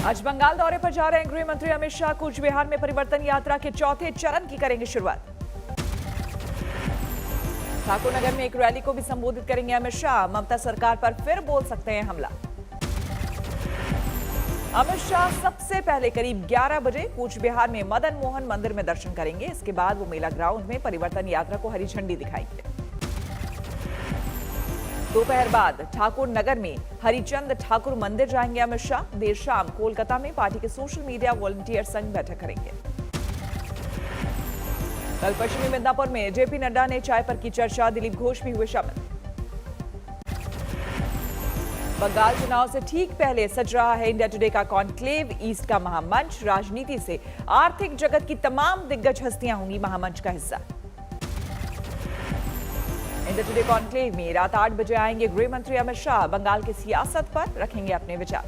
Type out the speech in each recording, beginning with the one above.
आज बंगाल दौरे पर जा रहे हैं गृह मंत्री अमित शाह। कूच बिहार में परिवर्तन यात्रा के चौथे चरण की करेंगे शुरुआत। ठाकुर नगर में एक रैली को भी संबोधित करेंगे अमित शाह। ममता सरकार पर फिर बोल सकते हैं हमला। अमित शाह सबसे पहले करीब 11 बजे कूच बिहार में मदन मोहन मंदिर में दर्शन करेंगे। इसके बाद वो मेला ग्राउंड में परिवर्तन यात्रा को हरी झंडी दिखाएंगे। दोपहर बाद ठाकुर नगर में हरिचंद ठाकुर मंदिर जाएंगे अमित शाह। देर शाम कोलकाता में पार्टी के सोशल मीडिया वॉलंटियर संघ बैठक करेंगे। कल पश्चिमी मिदनापुर में जेपी नड्डा ने चाय पर की चर्चा। दिलीप घोष भी हुए शामिल। बंगाल चुनाव से ठीक पहले सज रहा है इंडिया टुडे का कॉन्क्लेव, ईस्ट का महामंच। राजनीति से आर्थिक जगत की तमाम दिग्गज हस्तियां होंगी महामंच का हिस्सा। इंडिया टुडे कॉन्क्लेव में रात 8 बजे आएंगे गृह मंत्री अमित शाह। बंगाल की सियासत पर रखेंगे अपने विचार।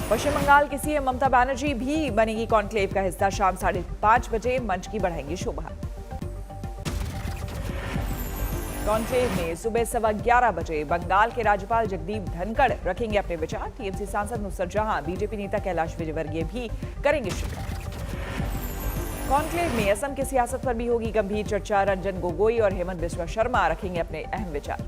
पश्चिम बंगाल की सीएम ममता बनर्जी भी बनेगी कॉन्क्लेव का हिस्सा। शाम 5:30 बजे मंच की बढ़ाएंगी शोभा। कॉन्क्लेव में सुबह 11:15 बजे बंगाल के राज्यपाल जगदीप धनखड़ रखेंगे अपने विचार। टीएमसी सांसद नुसरत जहां, बीजेपी नेता कैलाश विजयवर्गीय भी करेंगे शिरकत। कॉन्क्लेव में असम की सियासत पर भी होगी गंभीर चर्चा। रंजन गोगोई और हेमंत बिस्वा शर्मा रखेंगे अपने अहम विचार।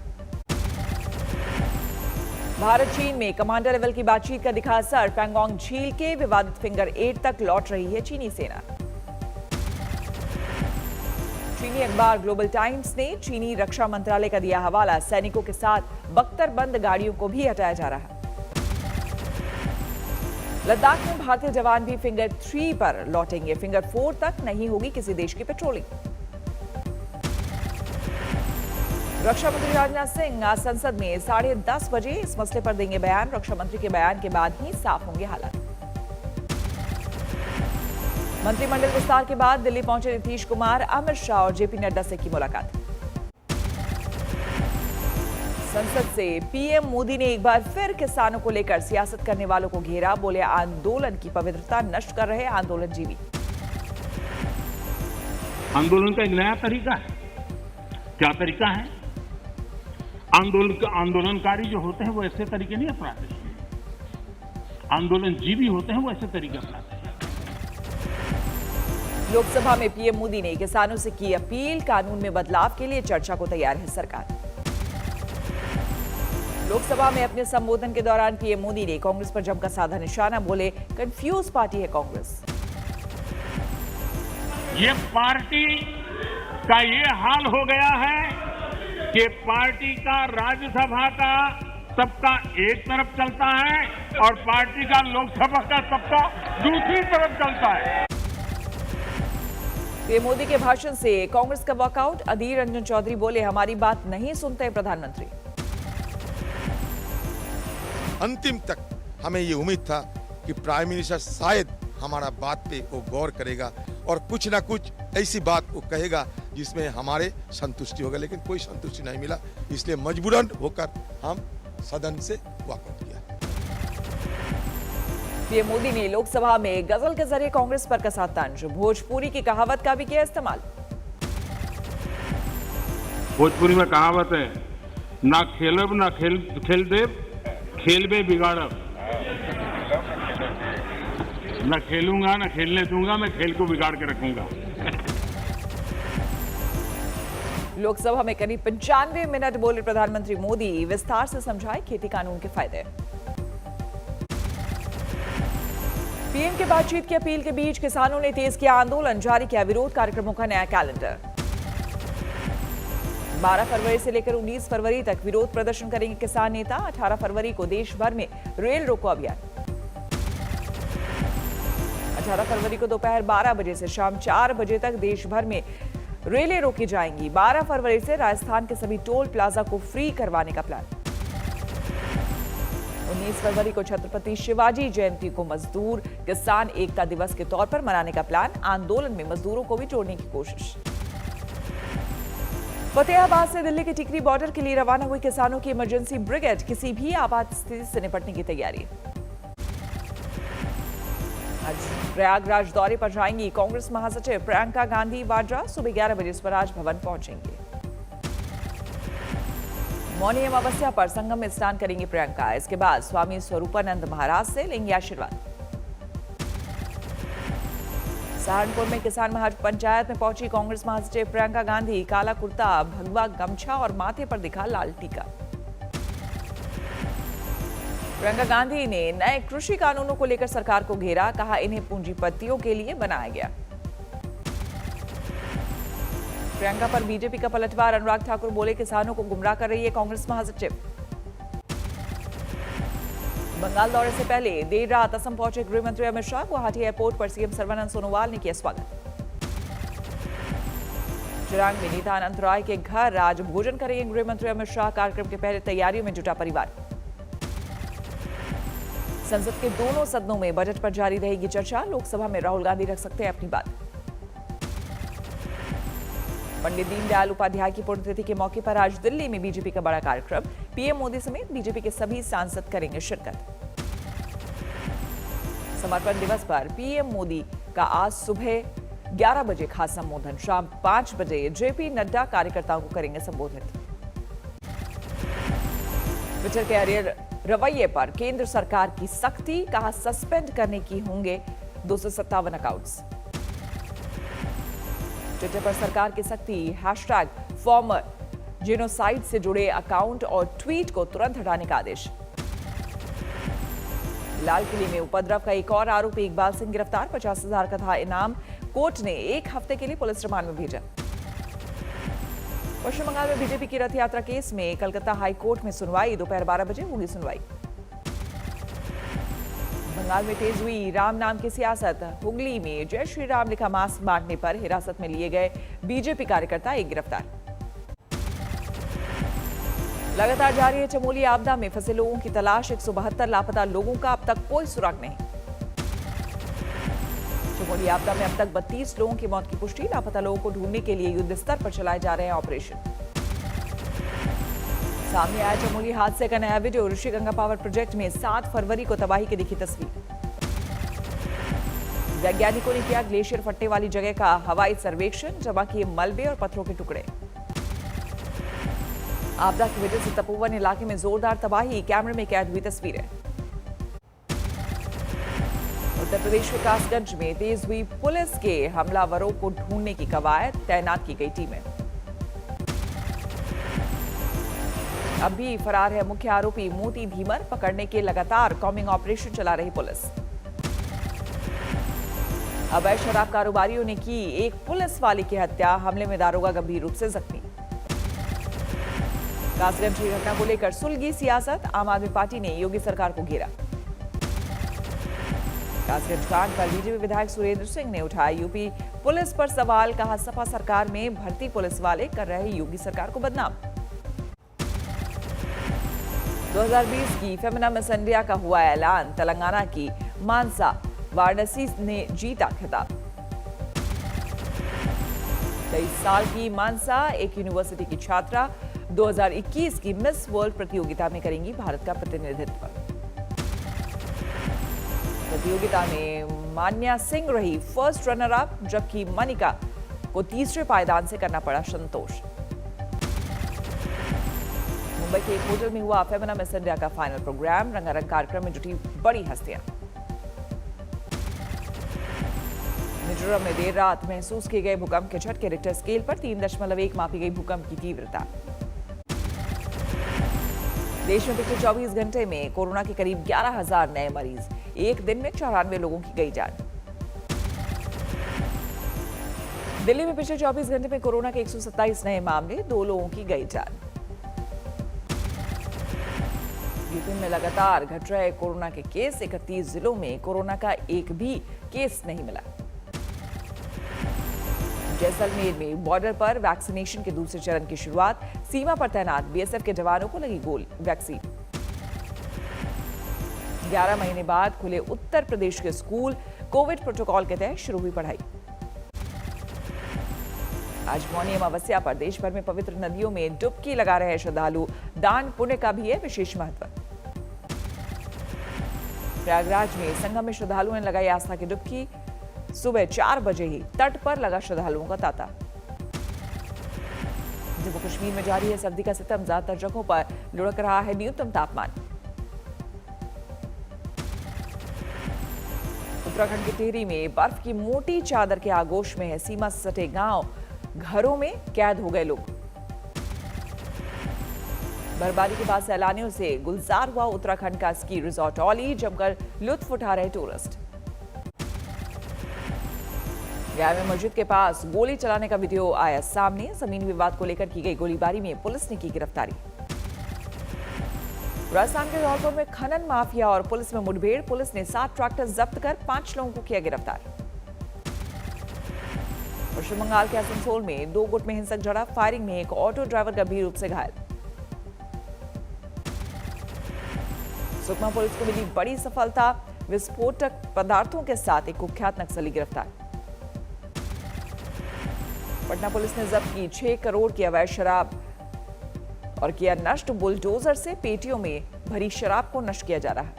भारत चीन में कमांडर लेवल की बातचीत का दिखा असर। पैंगोंग झील के विवादित फिंगर 8 तक लौट रही है चीनी सेना। चीनी अखबार ग्लोबल टाइम्स ने चीनी रक्षा मंत्रालय का दिया हवाला। सैनिकों के साथ बख्तरबंद गाड़ियों को भी हटाया जा रहा है। लद्दाख में भारतीय जवान भी फिंगर 3 पर लौटेंगे। फिंगर 4 तक नहीं होगी किसी देश की पेट्रोलिंग। रक्षा मंत्री राजनाथ सिंह आज संसद में 10:30 बजे इस मसले पर देंगे बयान। रक्षा मंत्री के बयान के बाद ही साफ होंगे हालात। मंत्रिमंडल विस्तार के बाद दिल्ली पहुंचे नीतीश कुमार। अमित शाह और जेपी नड्डा से की मुलाकात। संसद से पीएम मोदी ने एक बार फिर किसानों को लेकर सियासत करने वालों को घेरा। बोले आंदोलन की पवित्रता नष्ट कर रहे आंदोलनजीवी। आंदोलन का एक नया तरीका है। क्या तरीका है? आंदोलनकारी जो होते हैं वो ऐसे तरीके नहीं अपनाते। आंदोलनजीवी होते हैं वो ऐसे तरीके अपनाते हैं। लोकसभा में पीएम मोदी ने किसानों से की अपील। कानून में बदलाव के लिए चर्चा को तैयार है सरकार। लोकसभा में अपने संबोधन के दौरान पीएम मोदी ने कांग्रेस पर जमकर साधा निशाना। बोले कंफ्यूज पार्टी है कांग्रेस। ये पार्टी का ये हाल हो गया है कि पार्टी का राज्यसभा का सबका एक तरफ चलता है और पार्टी का लोकसभा का सबका दूसरी तरफ चलता है। पीएम मोदी के भाषण से कांग्रेस का वॉकआउट। अधीर रंजन चौधरी बोले हमारी बात नहीं सुनते प्रधानमंत्री। अंतिम तक हमें ये उम्मीद था कि प्राइम मिनिस्टर शायद हमारा बात पे वो गौर करेगा और कुछ ना कुछ ऐसी बात वो कहेगा जिसमें हमारे संतुष्टि होगा, लेकिन कोई संतुष्टि नहीं मिला। इसलिए मजबूरन होकर हम सदन से वॉकआउट किया। पीएम मोदी ने लोकसभा में गजल के जरिए कांग्रेस पर कसा तंज। भोजपुरी की कहावत का भी किया इस्तेमाल। भोजपुरी में कहावत है, ना खेलब ना खेल देव, खेल में बिगाड़ब। न खेलूंगा न खेलने दूंगा, मैं खेल को बिगाड़ के रखूंगा। लोकसभा में करीब 95 मिनट बोले प्रधानमंत्री मोदी। विस्तार से समझाए खेती कानून के फायदे। पीएम के बातचीत की अपील के बीच किसानों ने तेज किया आंदोलन। जारी किया विरोध कार्यक्रमों का नया कैलेंडर। 12 फरवरी से लेकर 19 फरवरी तक विरोध प्रदर्शन करेंगे किसान नेता। 18 फरवरी को देश भर में रेल रोको अभियान। 18 फरवरी को दोपहर 12 बजे से शाम 4 बजे तक देश भर में रेलें रोकी जाएंगी। 12 फरवरी से राजस्थान के सभी टोल प्लाजा को फ्री करवाने का प्लान। 19 फरवरी को छत्रपति शिवाजी जयंती को मजदूर किसान एकता दिवस के तौर पर मनाने का प्लान। आंदोलन में मजदूरों को भी जोड़ने की कोशिश। फतेहाबाद से दिल्ली के टिकरी बॉर्डर के लिए रवाना हुई किसानों की इमरजेंसी ब्रिगेड। किसी भी आपात स्थिति से निपटने की तैयारी। आज प्रयागराज दौरे पर जाएंगी कांग्रेस महासचिव प्रियंका गांधी वाड्रा। सुबह 11 बजे स्वराज भवन पहुंचेंगे। मौनी अमावस्या पर संगम में स्नान करेंगी प्रियंका। इसके बाद स्वामी स्वरूपानंद महाराज से लेंगे आशीर्वाद। सहारनपुर में किसान महाज पंचायत में पहुंची कांग्रेस महासचिव प्रियंका गांधी। काला कुर्ता, भगवा गमछा और माथे पर दिखा लाल टीका। प्रियंका गांधी ने नए कृषि कानूनों को लेकर सरकार को घेरा। कहा, इन्हें पूंजीपतियों के लिए बनाया गया। प्रियंका पर बीजेपी का पलटवार। अनुराग ठाकुर बोले, किसानों को गुमराह कर रही है कांग्रेस महासचिव। बंगाल दौरे से पहले देर रात असम पहुंचे गृह मंत्री अमित शाह। गुवाहाटी एयरपोर्ट पर सीएम सर्बानंद सोनोवाल ने किया स्वागत। चिरांग में नेता अनंत राय के घर आज भोजन करेंगे गृह मंत्री अमित शाह। कार्यक्रम के पहले तैयारियों में जुटा परिवार। संसद के दोनों सदनों में बजट पर जारी रहेगी चर्चा। लोकसभा में राहुल गांधी रख सकते हैं अपनी बात। पंडित दीनदयाल उपाध्याय की पुण्यतिथि के मौके पर आज दिल्ली में बीजेपी का बड़ा कार्यक्रम। पीएम मोदी समेत बीजेपी के सभी सांसद करेंगे शिरकत। समर्पण दिवस पर पीएम मोदी का आज सुबह 11 बजे खास संबोधन। शाम 5 बजे जेपी नड्डा कार्यकर्ताओं को करेंगे संबोधित। ट्विटर के अरियर रवैये पर केंद्र सरकार की सख्ती। कहा, सस्पेंड करने की होंगे 257 अकाउंट्स। ट्विटर पर सरकार की सख्ती। हैशटैग फॉर्मर जेनोसाइड से जुड़े अकाउंट और ट्वीट को तुरंत हटाने का आदेश। लाल किले में उपद्रव का एक और आरोपी इकबाल सिंह गिरफ्तार। 50,000 का था इनाम। कोर्ट ने 1 हफ्ते के लिए पुलिस रिमांड में भेजा। पश्चिम बंगाल में बीजेपी की रथ यात्रा केस में कलकत्ता हाई कोर्ट में सुनवाई। दोपहर 12 बजे होगी सुनवाई। बंगाल में तेज हुई राम नाम की सियासत। हुगली में जय श्री राम लिखा मास्क बांटने पर हिरासत में लिए गए बीजेपी कार्यकर्ता एक गिरफ्तार। लगातार जारी है चमोली आपदा में फंसे लोगों की तलाश। 172 लापता लोगों का अब तक कोई सुराग नहीं। चमोली आपदा में अब तक 32 लोगों की मौत की पुष्टि। लापता लोगों को ढूंढने के लिए युद्ध स्तर पर चलाए जा रहे हैं ऑपरेशन। सामने आया चमोली हादसे का नया वीडियो। ऋषिगंगा पावर प्रोजेक्ट में 7 फरवरी को तबाही की दिखी तस्वीर। वैज्ञानिकों ने किया ग्लेशियर फटने वाली जगह का हवाई सर्वेक्षण। जमा किए मलबे और पत्थरों के टुकड़े। आपदा की वजह से तपोवन इलाके में जोरदार तबाही। कैमरे में कैद हुई तस्वीरें। उत्तर प्रदेश के कासगंज में तेज हुई पुलिस के हमलावरों को ढूंढने की कवायद। तैनात की गई टीमें। अब भी फरार है मुख्य आरोपी मोती धीमर। पकड़ने के लगातार कॉम्बिंग ऑपरेशन चला रही पुलिस। अवैध शराब कारोबारियों ने की एक पुलिस वाले की हत्या। हमले में दारोगा गंभीर रूप से जख्मी। कासगंज की घटना को लेकर सुलगी सियासत। आम आदमी पार्टी ने योगी सरकार को घेरा। कासगंज कांड पर बीजेपी विधायक सुरेंद्र सिंह ने उठाया यूपी पुलिस पर सवाल। कहा, सपा सरकार में भर्ती पुलिस वाले कर रहे योगी सरकार को बदनाम। 2020 की फेमिना मिस इंडिया का हुआ ऐलान। तेलंगाना की मानसा वाराणसी ने जीता खिताब। 23 साल की मानसा एक यूनिवर्सिटी की छात्रा 2021 की मिस वर्ल्ड प्रतियोगिता में करेंगी भारत का प्रतिनिधित्व। प्रतियोगिता में मान्या सिंह रही फर्स्ट रनर अप, जबकि मनिका को तीसरे पायदान से करना पड़ा संतोष। मुंबई के एक होटल में हुआ फेमिना मिस इंडिया का फाइनल प्रोग्राम। रंगारंग कार्यक्रम में जुटी बड़ी हस्तियां। मिजोरम में देर रात महसूस किए गए भूकंप के झटके। रिक्टर स्केल पर 3.1 मापी गई भूकंप की तीव्रता। देश में पिछले 24 घंटे में कोरोना के करीब 11,000 नए मरीज। एक दिन में 94 लोगों की गई जान। दिल्ली में पिछले 24 घंटे में कोरोना के 127 नए मामले। 2 लोगों की गई जान। यूपी में लगातार घट रहे कोरोना के केस। 31 जिलों में कोरोना का एक भी केस नहीं मिला। जैसलमेर में बॉर्डर पर वैक्सीनेशन के दूसरे चरण की शुरुआत। सीमा पर तैनात बीएसएफ के जवानों को लगी गोल वैक्सीन। 11 महीने बाद खुले उत्तर प्रदेश के स्कूल। कोविड प्रोटोकॉल के तहत शुरू हुई पढ़ाई। आज मौनी अमावस्या पर देश भर में पवित्र नदियों में डुबकी लगा रहे श्रद्धालु। दान पुण्य का भी है विशेष महत्व। प्रयागराज में संगम में श्रद्धालुओं ने लगाई आस्था की डुबकी। सुबह 4 बजे ही तट पर लगा श्रद्धालुओं का तांता। जम्मू कश्मीर में जारी है सर्दी का सितम, ज्यादातर जगहों पर लुढ़क रहा है न्यूनतम तापमान। उत्तराखंड के टिहरी में बर्फ की मोटी चादर के आगोश में है सीमा से सटे गांव, घरों में कैद हो गए लोग। बर्फबारी के बाद सैलानियों से गुलजार हुआ उत्तराखंड का स्की रिजॉर्ट औली, जमकर लुत्फ उठा रहे टूरिस्ट। गया में मस्जिद के पास गोली चलाने का वीडियो आया सामने, जमीन विवाद को लेकर की गई गोलीबारी में पुलिस ने की गिरफ्तारी। राजस्थान के धौलपुर में खनन माफिया और पुलिस में मुठभेड़, पुलिस ने 7 ट्रैक्टर जब्त कर 5 लोगों को किया गिरफ्तार। पश्चिम बंगाल के आसनसोल में 2 गुट में हिंसक झड़प, फायरिंग में एक ऑटो ड्राइवर गंभीर रूप से घायल। सुकमा पुलिस को मिली बड़ी सफलता, विस्फोटक पदार्थों के साथ एक कुख्यात नक्सली गिरफ्तार। पटना पुलिस ने जब्त की 6 करोड़ की अवैध शराब और किया नष्ट, बुलडोजर से पेटियों में भरी शराब को नष्ट किया जा रहा है।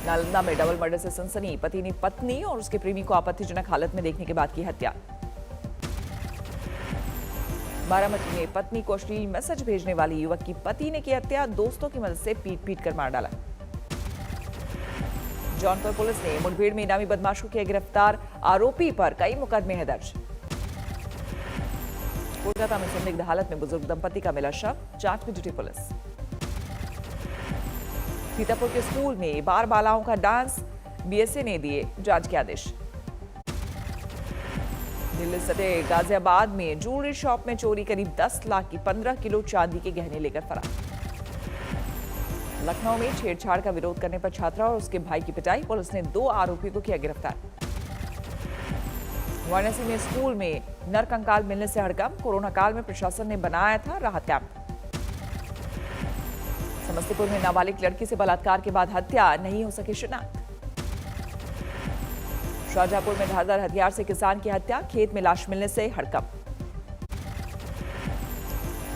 नालंदा में डबल मर्डर से सनसनी, पति ने पत्नी और उसके प्रेमी को आपत्तिजनक हालत में देखने के बाद की हत्या। बारामती में पत्नी को अश्लील मैसेज भेजने वाली युवक की पति ने की हत्या, दोस्तों की मदद से पीट कर मार डाला। जौनपुर पुलिस ने मुठभेड़ में इनामी बदमाश को किया गिरफ्तार, आरोपी पर कई मुकदमे हैं दर्ज। कोलकाता में संदिग्ध हालत में बुजुर्ग दंपति का मिला शव, जांच में जुटी पुलिस। सीतापुर के स्कूल में बार बालाओं का डांस, बीएसए ने दिए जांच के आदेश। दिल्ली सटे गाजियाबाद में ज्वेलरी शॉप में चोरी, करीब 10 लाख की 15 किलो चांदी के गहने लेकर फरार। लखनऊ में छेड़छाड़ का विरोध करने पर छात्रा और उसके भाई की पिटाई, पुलिस ने 2 आरोपियों को किया गिरफ्तार। वाराणसी में स्कूल में नरकंकाल मिलने से हड़कंप, कोरोना काल में प्रशासन ने बनाया था राहत कैंप। समस्तीपुर में नाबालिग लड़की से बलात्कार के बाद हत्या, नहीं हो सकी शिनाख्त। शाहजहांपुर में धारदार हथियार से किसान की हत्या, खेत में लाश मिलने से हड़कंप।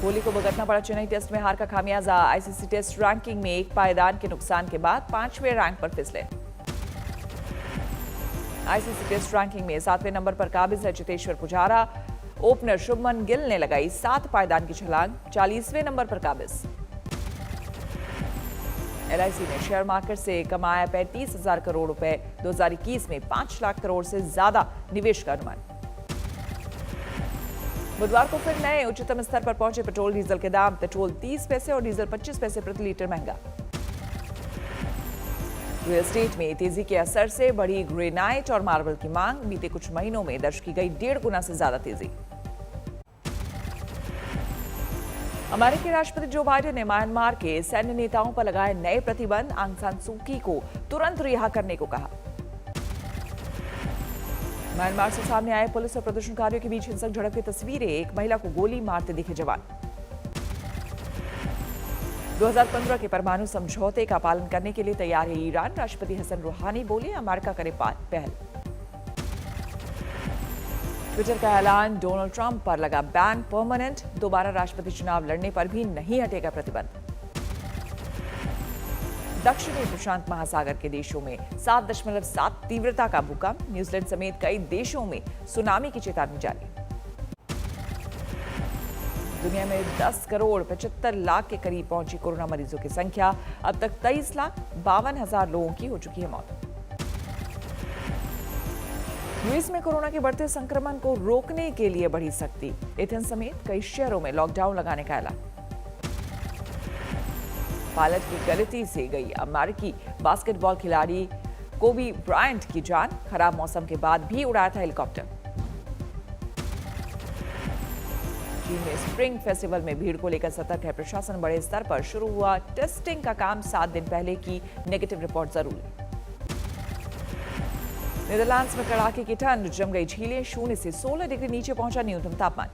कोहली को भुगतना पड़ा चेन्नई टेस्ट में हार का खामियाजा, आईसीसी टेस्ट रैंकिंग में एक पायदान के नुकसान के बाद 5वें रैंक पर फिसले। आईसीसी टेस्ट रैंकिंग में 7वें नंबर पर काबिज है चेतेश्वर पुजारा, ओपनर शुभमन गिल ने लगाई 7 पायदान की छलांग, 40वें नंबर पर काबिज। एलआईसी ने शेयर मार्केट से कमाया 35,000 करोड़ रुपए, 2021 में 5 लाख करोड़ से ज्यादा निवेश का अनुमान। बुधवार को फिर नए उच्चतम स्तर पर पहुंचे पेट्रोल डीजल के दाम, पेट्रोल 30 पैसे और डीजल 25 पैसे प्रति लीटर महंगा। रियल एस्टेट में तेजी के असर से बढ़ी ग्रेनाइट और मार्बल की मांग, बीते कुछ महीनों में दर्ज की गई 1.5 गुना से ज्यादा तेजी। अमेरिकी राष्ट्रपति जो बाइडेन ने म्यांमार के सैन्य नेताओं पर लगाए नए प्रतिबंध, आंग सान सू की को तुरंत रिहा करने को कहा। म्यांमार से सामने आए पुलिस और प्रदर्शनकारियों के बीच हिंसक झड़प की तस्वीरें, एक महिला को गोली मारते दिखे जवान। 2015 के परमाणु समझौते का पालन करने के लिए तैयार है ईरान, राष्ट्रपति हसन रूहानी बोले अमेरिका करे पहल। ट्विटर का ऐलान, डोनाल्ड ट्रंप पर लगा बैन परमानेंट, दोबारा राष्ट्रपति चुनाव लड़ने पर भी नहीं हटेगा प्रतिबंध। दक्षिणी प्रशांत महासागर के देशों में 7.7 तीव्रता का भूकंप, न्यूजीलैंड समेत कई देशों में सुनामी की चेतावनी जारी। दुनिया में 10 करोड़ 75 लाख के करीब पहुंची कोरोना मरीजों की संख्या, अब तक 23,52,000 लोगों की हो चुकी है मौत। यूएस में कोरोना के बढ़ते संक्रमण को रोकने के लिए बढ़ी सख्ती, एथेंस समेत कई शहरों में लॉकडाउन लगाने का ऐलान। पायलट की गलती से गई अमेरिकी बास्केटबॉल खिलाड़ी कोबी ब्रायंट की जान, खराब मौसम के बाद भी उड़ाया था हेलीकॉप्टर। चीन में स्प्रिंग फेस्टिवल में भीड़ को लेकर सतर्क है प्रशासन, बड़े स्तर पर शुरू हुआ टेस्टिंग का काम, 7 दिन पहले की नेगेटिव रिपोर्ट जरूरी। नीदरलैंड्स में कड़ाके की ठंड, जम गई झीलें, 0 से 16 डिग्री नीचे पहुंचा न्यूनतम तापमान।